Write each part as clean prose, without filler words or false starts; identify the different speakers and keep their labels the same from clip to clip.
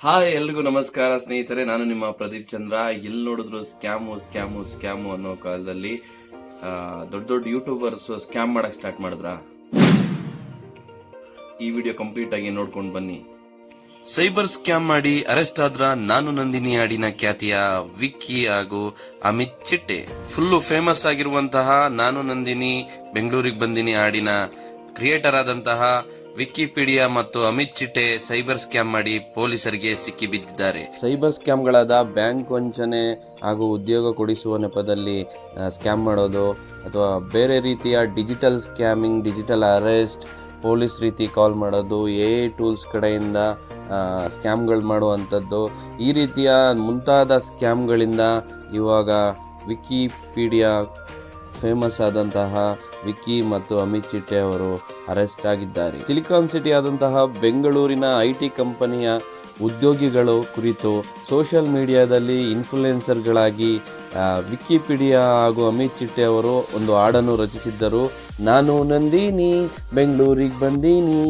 Speaker 1: Hi ಎಲ್ರಿಗೂ ನಮಸ್ಕಾರ ಸ್ನೇಹಿತರೆ, ನಾನು ನಿಮ್ಮ ಪ್ರದೀಪ್ ಚಂದ್ರ. ಎಲ್ಲಿ ನೋಡಿದ್ರು ಸ್ಕ್ಯಾಮು ಅನ್ನೋ ಕಾಲದಲ್ಲಿ ದೊಡ್ಡ ಯೂಟ್ಯೂಬರ್ಸ್ ಸ್ಕ್ಯಾಮ್ ಮಾಡಕ್ ಸ್ಟಾರ್ಟ್ ಮಾಡಿದ್ರ. ಈ ವಿಡಿಯೋ ಕಂಪ್ಲೀಟ್ ಆಗಿ ನೋಡ್ಕೊಂಡು ಬನ್ನಿ.
Speaker 2: ಸೈಬರ್ ಸ್ಕ್ಯಾಮ್ ಮಾಡಿ ಅರೆಸ್ಟ್ ಆದ್ರ ನಾನು ನಂದಿನಿ ಹಾಡಿನ ಖ್ಯಾತಿಯ ವಿಕ್ಕಿ ಹಾಗೂ ಅಮಿತ್ ಚಿಟ್ಟೆ. ಫುಲ್ಲು ಫೇಮಸ್ ಆಗಿರುವಂತಹ ನಾನು ನಂದಿನಿ ಬೆಂಗಳೂರಿಗೆ ಬಂದಿನಿ ಹಾಡಿನ ಕ್ರಿಯೇಟರ್ ಆದಂತಹ ವಿಕಿಪೀಡಿಯಾ ಮತ್ತು ಅಮಿತ್ ಚಿಟ್ಟೆ ಸೈಬರ್ ಸ್ಕ್ಯಾಮ್ ಮಾಡಿ ಪೊಲೀಸರಿಗೆ ಸಿಕ್ಕಿ ಬಿದ್ದಿದ್ದಾರೆ.
Speaker 1: ಸೈಬರ್ ಸ್ಕ್ಯಾಮ್ಗಳಾದ ಬ್ಯಾಂಕ್ ವಂಚನೆ ಹಾಗೂ ಉದ್ಯೋಗ ಕೊಡಿಸುವ ನೆಪದಲ್ಲಿ ಸ್ಕ್ಯಾಮ್ ಮಾಡೋದು, ಅಥವಾ ಬೇರೆ ರೀತಿಯ ಡಿಜಿಟಲ್ ಸ್ಕ್ಯಾಮಿಂಗ್, ಡಿಜಿಟಲ್ ಅರೆಸ್ಟ್, ಪೊಲೀಸ್ ರೀತಿ ಕಾಲ್ ಮಾಡೋದು, AI ಟೂಲ್ಸ್ ಕಡೆಯಿಂದ ಸ್ಕ್ಯಾಮ್ಗಳು ಮಾಡುವಂಥದ್ದು, ಈ ರೀತಿಯ ಮುಂತಾದ ಸ್ಕ್ಯಾಮ್ಗಳಿಂದ ಇವಾಗ ವಿಕಿಪೀಡಿಯಾ ಫೇಮಸ್ ಆದಂತಹ ವಿಕ್ಕಿ ಮತ್ತು ಅಮಿತ್ ಚಿಟ್ಟೆ ಅವರು ಅರೆಸ್ಟ್ ಆಗಿದ್ದಾರೆ. ಸಿಲಿಕಾನ್ ಸಿಟಿ ಆದಂತಹ ಬೆಂಗಳೂರಿನ IT ಕಂಪನಿಯ ಉದ್ಯೋಗಿಗಳು ಕುರಿತು ಸೋಷಿಯಲ್ ಮೀಡಿಯಾದಲ್ಲಿ ಇನ್ಫ್ಲುಯೆನ್ಸರ್ಗಳಾಗಿ ವಿಕಿಪೀಡಿಯಾ ಹಾಗೂ ಅಮಿತ್ ಚಿಟ್ಟೆ ಅವರು ಒಂದು ಹಾಡನ್ನು ರಚಿಸಿದ್ದರು. ನಾನು ನಂದಿನಿ ಬೆಂಗಳೂರಿಗೆ ಬಂದೀನಿ,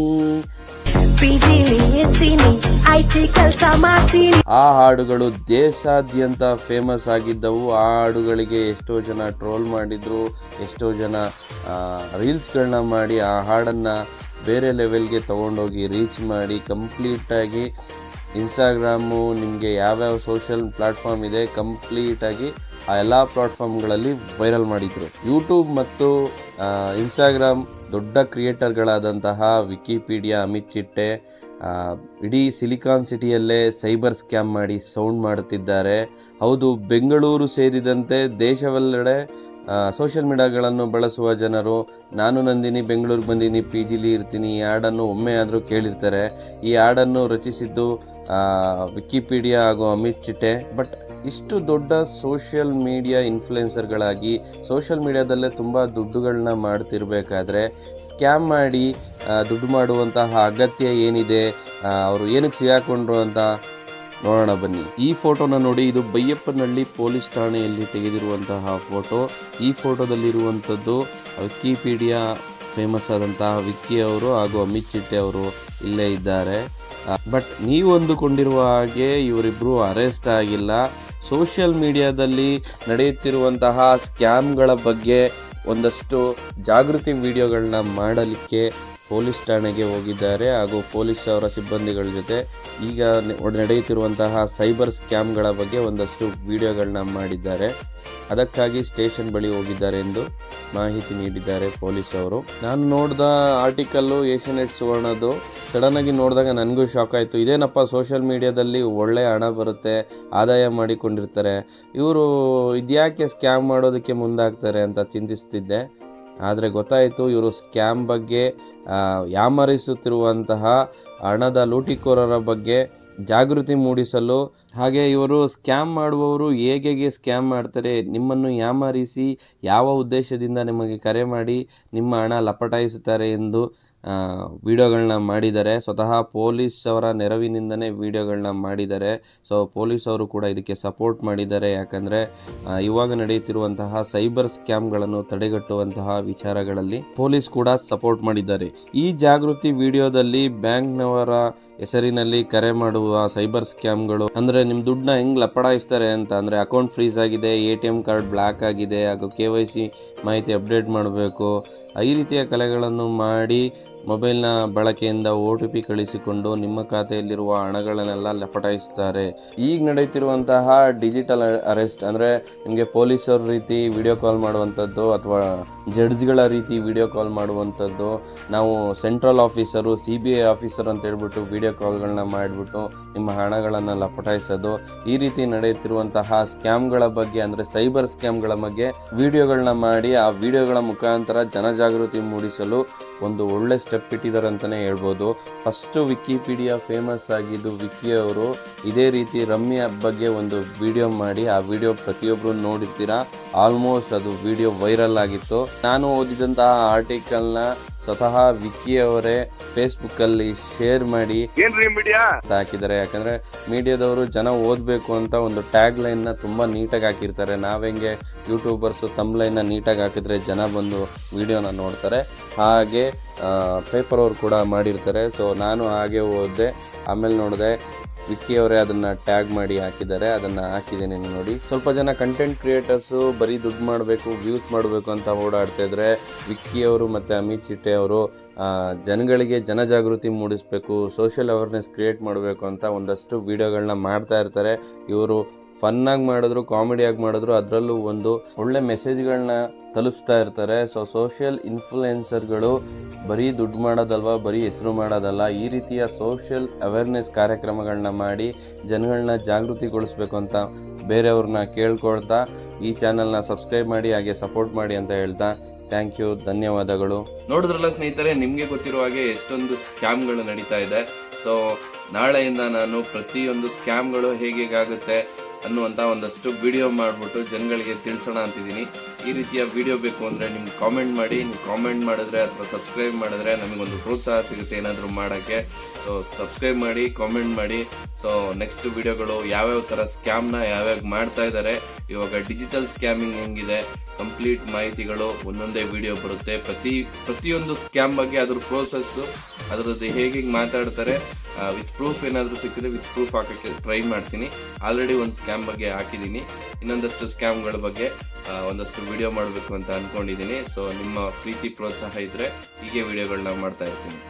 Speaker 1: ಆ ಹಾಡುಗಳು ದೇಶಾದ್ಯಂತ ಫೇಮಸ್ ಆಗಿದ್ದವು. ಆ ಹಾಡುಗಳಿಗೆ ಎಷ್ಟೋ ಜನ ಟ್ರೋಲ್ ಮಾಡಿದ್ರು, ಎಷ್ಟೋ ಜನ ರೀಲ್ಸ್ಗಳನ್ನ ಮಾಡಿ ಆ ಹಾಡನ್ನು ಬೇರೆ ಲೆವೆಲ್ಗೆ ತೊಗೊಂಡೋಗಿ ರೀಚ್ ಮಾಡಿ ಕಂಪ್ಲೀಟಾಗಿ ಇನ್ಸ್ಟಾಗ್ರಾಮು, ನಿಮಗೆ ಯಾವ್ಯಾವ ಸೋಷಿಯಲ್ ಪ್ಲ್ಯಾಟ್ಫಾರ್ಮ್ ಇದೆ ಕಂಪ್ಲೀಟಾಗಿ ಆ ಎಲ್ಲ ಪ್ಲಾಟ್ಫಾರ್ಮ್ಗಳಲ್ಲಿ ವೈರಲ್ ಮಾಡಿದರು. ಯೂಟ್ಯೂಬ್ ಮತ್ತು ಇನ್ಸ್ಟಾಗ್ರಾಮ್ ದೊಡ್ಡ ಕ್ರಿಯೇಟರ್ಗಳಾದಂತಹ ವಿಕಿಪೀಡಿಯಾ, ಅಮಿತ್ ಚಿಟ್ಟೆ ಇಡೀ ಸಿಲಿಕಾನ್ ಸಿಟಿಯಲ್ಲೇ ಸೈಬರ್ ಸ್ಕ್ಯಾಮ್ ಮಾಡಿ ಸೌಂಡ್ ಮಾಡುತ್ತಿದ್ದಾರೆ. ಹೌದು, ಬೆಂಗಳೂರು ಸೇರಿದಂತೆ ದೇಶವೆಲ್ಲೆಡೆ ಸೋಷಿಯಲ್ ಮೀಡಿಯಾಗಳನ್ನು ಬಳಸುವ ಜನರು ನಾನು ನಂದಿನಿ ಬೆಂಗಳೂರಿಗೆ ಬಂದೀನಿ, PGಲಿ ಇರ್ತೀನಿ, ಈ ಹಾಡನ್ನು ಒಮ್ಮೆ ಆದರೂ ಕೇಳಿರ್ತಾರೆ. ಈ ಹಾಡನ್ನು ರಚಿಸಿದ್ದು ವಿಕಿಪೀಡಿಯಾ ಹಾಗೂ ಅಮಿತ್ ಚಿಟ್ಟೆ. ಬಟ್ ಇಷ್ಟು ದೊಡ್ಡ ಸೋಷಿಯಲ್ ಮೀಡಿಯಾ ಇನ್ಫ್ಲುಯೆನ್ಸರ್ಗಳಾಗಿ ಸೋಷಿಯಲ್ ಮೀಡಿಯಾದಲ್ಲೇ ತುಂಬ ದುಡ್ಡುಗಳನ್ನ ಮಾಡ್ತಿರ್ಬೇಕಾದ್ರೆ ಸ್ಕ್ಯಾಮ್ ಮಾಡಿ ದುಡ್ಡು ಮಾಡುವಂತಹ ಅಗತ್ಯ ಏನಿದೆ, ಅವರು ಏನಕ್ಕೆ ಸಿಗಾಕೊಂಡ್ರು ಅಂತ ನೋಡೋಣ ಬನ್ನಿ. ಈ ಫೋಟೋನ ನೋಡಿ, ಇದು ಬೈಯಪ್ಪನಹಳ್ಳಿ ಪೊಲೀಸ್ ಠಾಣೆಯಲ್ಲಿ ತೆಗೆದಿರುವಂತಹ ಫೋಟೋ. ಈ ಫೋಟೋದಲ್ಲಿರುವಂಥದ್ದು ವಿಕಿಪೀಡಿಯಾ ಫೇಮಸ್ ಆದಂತಹ ವಿಕ್ಕಿ ಅವರು ಹಾಗೂ ಅಮಿತ್ ಚಿಟ್ಟೆ ಅವರು ಇಲ್ಲೇ ಇದ್ದಾರೆ. ಬಟ್ ನೀವು ಅಂದುಕೊಂಡಿರುವ ಹಾಗೆ ಇವರಿಬ್ಬರು ಅರೆಸ್ಟ್ ಆಗಿಲ್ಲ. ಸೋಷಿಯಲ್ ಮೀಡಿಯಾದಲ್ಲಿ ನಡೆಯುತ್ತಿರುವಂತಹ ಸ್ಕ್ಯಾಮ್ಗಳ ಬಗ್ಗೆ ಒಂದಷ್ಟು ಜಾಗೃತಿ ವಿಡಿಯೋಗಳನ್ನ ಮಾಡಲಿಕ್ಕೆ ಪೊಲೀಸ್ ಠಾಣೆಗೆ ಹೋಗಿದ್ದಾರೆ ಹಾಗೂ ಪೊಲೀಸ್ ಅವರ ಸಿಬ್ಬಂದಿಗಳ ಜೊತೆ ಈಗ ನಡೆಯುತ್ತಿರುವಂತಹ ಸೈಬರ್ ಸ್ಕ್ಯಾಮ್ಗಳ ಬಗ್ಗೆ ಒಂದಷ್ಟು ವಿಡಿಯೋಗಳನ್ನ ಮಾಡಿದ್ದಾರೆ. ಅದಕ್ಕಾಗಿ ಸ್ಟೇಷನ್ ಬಳಿ ಹೋಗಿದ್ದಾರೆ ಎಂದು ಮಾಹಿತಿ ನೀಡಿದ್ದಾರೆ ಪೊಲೀಸ್ ಅವರು. ನಾನು ನೋಡಿದ ಆರ್ಟಿಕಲ್ಲು ಏಷ್ಯಾನೆಟ್ ಸುವರ್ಣದು. ಸಡನ್ ಆಗಿ ನೋಡಿದಾಗ ನನಗೂ ಶಾಕ್ ಆಯಿತು. ಇದೇನಪ್ಪ, ಸೋಷಿಯಲ್ ಮೀಡಿಯಾದಲ್ಲಿ ಒಳ್ಳೆ ಹಣ ಬರುತ್ತೆ, ಆದಾಯ ಮಾಡಿಕೊಂಡಿರ್ತಾರೆ, ಇವರು ಇದ್ಯಾಕೆ ಸ್ಕ್ಯಾಮ್ ಮಾಡೋದಕ್ಕೆ ಮುಂದಾಗ್ತಾರೆ ಅಂತ ಚಿಂತಿಸ್ತಿದ್ದೆ. ಆದರೆ ಗೊತ್ತಾಯಿತು, ಇವರು ಸ್ಕ್ಯಾಮ್ ಬಗ್ಗೆ, ಯಾಮರಿಸುತ್ತಿರುವಂತಹ ಹಣದ ಲೂಟಿಕೋರರ ಬಗ್ಗೆ ಜಾಗೃತಿ ಮೂಡಿಸಲು, ಹಾಗೆ ಇವರು ಸ್ಕ್ಯಾಮ್ ಮಾಡುವವರು ಹೇಗೆ ಸ್ಕ್ಯಾಮ್ ಮಾಡ್ತಾರೆ, ನಿಮ್ಮನ್ನು ಯಾಮಾರಿಸಿ ಯಾವ ಉದ್ದೇಶದಿಂದ ನಿಮಗೆ ಕರೆ ಮಾಡಿ ನಿಮ್ಮ ಹಣ ಲಪಟಾಯಿಸುತ್ತಾರೆ ಎಂದು ವಿಡಿಯೋಗಳನ್ನ ಮಾಡಿದ್ದಾರೆ. ಸ್ವತಃ ಪೊಲೀಸ್ ಅವರ ನೆರವಿನಿಂದನೇ ವಿಡಿಯೋಗಳನ್ನ ಮಾಡಿದ್ದಾರೆ. ಸೊ ಪೊಲೀಸ್ ಅವರು ಕೂಡ ಇದಕ್ಕೆ ಸಪೋರ್ಟ್ ಮಾಡಿದ್ದಾರೆ. ಯಾಕಂದರೆ ಇವಾಗ ನಡೆಯುತ್ತಿರುವಂತಹ ಸೈಬರ್ ಸ್ಕ್ಯಾಮ್ಗಳನ್ನು ತಡೆಗಟ್ಟುವಂತಹ ವಿಚಾರಗಳಲ್ಲಿ ಪೊಲೀಸ್ ಕೂಡ ಸಪೋರ್ಟ್ ಮಾಡಿದ್ದಾರೆ. ಈ ಜಾಗೃತಿ ವಿಡಿಯೋದಲ್ಲಿ ಬ್ಯಾಂಕ್ನವರ ಹೆಸರಿನಲ್ಲಿ ಕರೆ ಮಾಡುವ ಸೈಬರ್ ಸ್ಕ್ಯಾಮ್ಗಳು, ಅಂದರೆ ನಿಮ್ಮ ದುಡ್ಡನ್ನ ಹೆಂಗೆ ಲಪಡಾಯಿಸ್ತಾರೆ ಅಂತ, ಅಂದರೆ ಅಕೌಂಟ್ ಫ್ರೀಸ್ ಆಗಿದೆ, ATM ಕಾರ್ಡ್ ಬ್ಲಾಕ್ ಆಗಿದೆ ಹಾಗೂ KYC ಮಾಹಿತಿ ಅಪ್ಡೇಟ್ ಮಾಡಬೇಕು, ಈ ರೀತಿಯ ಕಲೆಗಳನ್ನು ಮಾಡಿ ಮೊಬೈಲ್ನ ಬಳಕೆಯಿಂದ OTP ಕಳಿಸಿಕೊಂಡು ನಿಮ್ಮ ಖಾತೆಯಲ್ಲಿರುವ ಹಣಗಳನ್ನೆಲ್ಲ ಲಪಟಾಯಿಸ್ತಾರೆ. ಈಗ ನಡೆಯುತ್ತಿರುವಂತಹ ಡಿಜಿಟಲ್ ಅರೆಸ್ಟ್ ಅಂದರೆ ನಿಮಗೆ ಪೊಲೀಸರ ರೀತಿ ವಿಡಿಯೋ ಕಾಲ್ ಮಾಡುವಂಥದ್ದು ಅಥವಾ ಜಡ್ಜ್ಗಳ ರೀತಿ ವಿಡಿಯೋ ಕಾಲ್ ಮಾಡುವಂಥದ್ದು, ನಾವು ಸೆಂಟ್ರಲ್ ಆಫೀಸರು, CBI ಆಫೀಸರ್ ಅಂತ ಹೇಳ್ಬಿಟ್ಟು ವಿಡಿಯೋ ಕಾಲ್ಗಳನ್ನ ಮಾಡಿಬಿಟ್ಟು ನಿಮ್ಮ ಹಣಗಳನ್ನು ಲಪಟಾಯಿಸೋದು, ಈ ರೀತಿ ನಡೆಯುತ್ತಿರುವಂತಹ ಸ್ಕ್ಯಾಮ್ಗಳ ಬಗ್ಗೆ, ಅಂದರೆ ಸೈಬರ್ ಸ್ಕ್ಯಾಮ್ಗಳ ಬಗ್ಗೆ ವಿಡಿಯೋಗಳನ್ನ ಮಾಡಿ ಆ ವಿಡಿಯೋಗಳ ಮುಖಾಂತರ ಜನಜಾಗೃತಿ ಮೂಡಿಸಲು ಒಂದು ಒಳ್ಳೆ ಸ್ಟೆಪ್ ಇಟ್ಟಿದ್ದಾರೆ ಅಂತಲೇ ಹೇಳ್ಬೋದು. ಫಸ್ಟು ವಿಕಿಪೀಡಿಯಾ ಫೇಮಸ್ ಆಗಿದ್ದು ವಿಕ್ಕಿ ಅವರು ಇದೇ ರೀತಿ ರಮ್ಯ ಬಗ್ಗೆ ಒಂದು ವಿಡಿಯೋ ಮಾಡಿ, ಆ ವಿಡಿಯೋ ಪ್ರತಿಯೊಬ್ಬರು ನೋಡಿರ್ತೀರಾ, ಆಲ್ಮೋಸ್ಟ್ ಅದು ವಿಡಿಯೋ ವೈರಲ್ ಆಗಿತ್ತು. ನಾನು ಓದಿದಂತಹ ಆರ್ಟಿಕಲ್ನ ಸ್ವತಃ ವಿಕ್ಕಿ ಅವರೇ ಫೇಸ್ಬುಕ್ಕಲ್ಲಿ ಶೇರ್ ಮಾಡಿ ಅಂತ ಹಾಕಿದ್ದಾರೆ. ಯಾಕಂದರೆ ಮೀಡಿಯಾದವರು ಜನ ಓದಬೇಕು ಅಂತ ಒಂದು ಟ್ಯಾಗ್ ಲೈನ್ನ ತುಂಬ ನೀಟಾಗಿ ಹಾಕಿರ್ತಾರೆ. ನಾವೆಂಗೆ ಯೂಟ್ಯೂಬರ್ಸು ತಮ್ಮ ಲೈನ್ನ ನೀಟಾಗಿ ಹಾಕಿದ್ರೆ ಜನ ಬಂದು ವಿಡಿಯೋನ ನೋಡ್ತಾರೆ, ಹಾಗೆ ಪೇಪರ್ ಅವ್ರು ಕೂಡ ಮಾಡಿರ್ತಾರೆ. ಸೊ ನಾನು ಹಾಗೆ ಓದಿದೆ, ಆಮೇಲೆ ನೋಡಿದೆ ವಿಕ್ಕಿ ಅವರೇ ಅದನ್ನು ಟ್ಯಾಗ್ ಮಾಡಿ ಹಾಕಿದ್ದಾರೆ, ಅದನ್ನು ಹಾಕಿದ್ದೀನಿ ನೋಡಿ. ಸ್ವಲ್ಪ ಜನ ಕಂಟೆಂಟ್ ಕ್ರಿಯೇಟರ್ಸು ಬರೀ ದುಡ್ಡು ಮಾಡಬೇಕು, ವ್ಯೂಸ್ ಮಾಡಬೇಕು ಅಂತ ಓಡಾಡ್ತಾಯಿದ್ರೆ, ವಿಕ್ಕಿ ಅವರು ಮತ್ತು ಅಮಿತ್ ಚಿಟ್ಟೆ ಅವರು ಜನಗಳಿಗೆ ಜನಜಾಗೃತಿ ಮೂಡಿಸಬೇಕು, ಸೋಷಿಯಲ್ ಅವೇರ್ನೆಸ್ ಕ್ರಿಯೇಟ್ ಮಾಡಬೇಕು ಅಂತ ಒಂದಷ್ಟು ವೀಡಿಯೋಗಳನ್ನ ಮಾಡ್ತಾ ಇರ್ತಾರೆ. ಇವರು ಫನ್ನಾಗಿ ಮಾಡಿದ್ರು, ಕಾಮಿಡಿಯಾಗಿ ಮಾಡಿದ್ರು, ಅದರಲ್ಲೂ ಒಂದು ಒಳ್ಳೆ ಮೆಸೇಜ್ಗಳನ್ನ ತಲುಪಿಸ್ತಾ ಇರ್ತಾರೆ. ಸೊ ಸೋಷಿಯಲ್ ಇನ್ಫ್ಲುಯೆನ್ಸರ್ಗಳು ಬರೀ ದುಡ್ಡು ಮಾಡೋದಲ್ವ, ಬರೀ ಹೆಸರು ಮಾಡೋದಲ್ಲ, ಈ ರೀತಿಯ ಸೋಷಿಯಲ್ ಅವೇರ್ನೆಸ್ ಕಾರ್ಯಕ್ರಮಗಳನ್ನ ಮಾಡಿ ಜನಗಳನ್ನ ಜಾಗೃತಿಗೊಳಿಸ್ಬೇಕು ಅಂತ ಬೇರೆಯವ್ರನ್ನ ಕೇಳ್ಕೊಳ್ತಾ ಈ ಚಾನಲ್ನ ಸಬ್ಸ್ಕ್ರೈಬ್ ಮಾಡಿ, ಹಾಗೆ ಸಪೋರ್ಟ್ ಮಾಡಿ ಅಂತ ಹೇಳ್ತಾ ಥ್ಯಾಂಕ್ ಯು, ಧನ್ಯವಾದಗಳು.
Speaker 2: ನೋಡಿದ್ರಲ್ಲ ಸ್ನೇಹಿತರೆ, ನಿಮಗೆ ಗೊತ್ತಿರುವ ಹಾಗೆ ಎಷ್ಟೊಂದು ಸ್ಕ್ಯಾಮ್ಗಳು ನಡೀತಾ ಇದೆ. ಸೊ ನಾಳೆಯಿಂದ ನಾನು ಪ್ರತಿಯೊಂದು ಸ್ಕ್ಯಾಮ್ಗಳು ಹೇಗಾಗುತ್ತೆ ಅನ್ನುವಂಥ ಒಂದಷ್ಟು ವಿಡಿಯೋ ಮಾಡಿಬಿಟ್ಟು ಜನಗಳಿಗೆ ತಿಳಿಸೋಣ ಅಂತಿದ್ದೀನಿ. ಈ ರೀತಿಯ ವಿಡಿಯೋ ಬೇಕು ಅಂದರೆ ನಿಮ್ಗೆ ಕಾಮೆಂಟ್ ಮಾಡಿ, ನೀವು ಕಾಮೆಂಟ್ ಮಾಡಿದ್ರೆ ಅಥವಾ ಸಬ್ಸ್ಕ್ರೈಬ್ ಮಾಡಿದ್ರೆ ನಮಗೊಂದು ಪ್ರೋತ್ಸಾಹ ಸಿಗುತ್ತೆ ಏನಾದರೂ ಮಾಡೋಕ್ಕೆ. ಸೊ ಸಬ್ಸ್ಕ್ರೈಬ್ ಮಾಡಿ, ಕಾಮೆಂಟ್ ಮಾಡಿ. ಸೊ ನೆಕ್ಸ್ಟ್ ವಿಡಿಯೋಗಳು ಯಾವ್ಯಾವ ಥರ ಸ್ಕ್ಯಾಮ್ನ ಯಾವ್ಯಾವ ಮಾಡ್ತಾ ಇದ್ದಾರೆ, ಇವಾಗ ಡಿಜಿಟಲ್ ಸ್ಕ್ಯಾಮಿಂಗ್ ಹೆಂಗಿದೆ, ಕಂಪ್ಲೀಟ್ ಮಾಹಿತಿಗಳು ಒಂದೊಂದೇ ವಿಡಿಯೋ ಬರುತ್ತೆ. ಪ್ರತಿಯೊಂದು ಸ್ಕ್ಯಾಮ್ ಬಗ್ಗೆ ಅದ್ರ ಪ್ರೋಸೆಸ್ಸು, ಅದರದ್ದು ಹೇಗೆ ಮಾತಾಡ್ತಾರೆ, ವಿತ್ ಪ್ರೂಫ್ ಏನಾದರೂ ಸಿಕ್ಕಿದೆ ವಿತ್ ಪ್ರೂಫ್ ಹಾಕೋಕ್ಕೆ ಟ್ರೈ ಮಾಡ್ತೀನಿ. ಆಲ್ರೆಡಿ ಒಂದು ಸ್ಕ್ಯಾಮ್ ಬಗ್ಗೆ ಹಾಕಿದ್ದೀನಿ, ಇನ್ನೊಂದಷ್ಟು ಸ್ಕ್ಯಾಮ್ಗಳ ಬಗ್ಗೆ ಒಂದಷ್ಟು ವಿಡಿಯೋ ಮಾಡಬೇಕು ಅಂತ ಅಂದ್ಕೊಂಡಿದ್ದೀನಿ. ಸೊ ನಿಮ್ಮ ಪ್ರೀತಿ ಪ್ರೋತ್ಸಾಹ ಇದ್ದರೆ ಹೀಗೆ ವಿಡಿಯೋಗಳನ್ನ ಮಾಡ್ತಾ ಇರ್ತೀನಿ.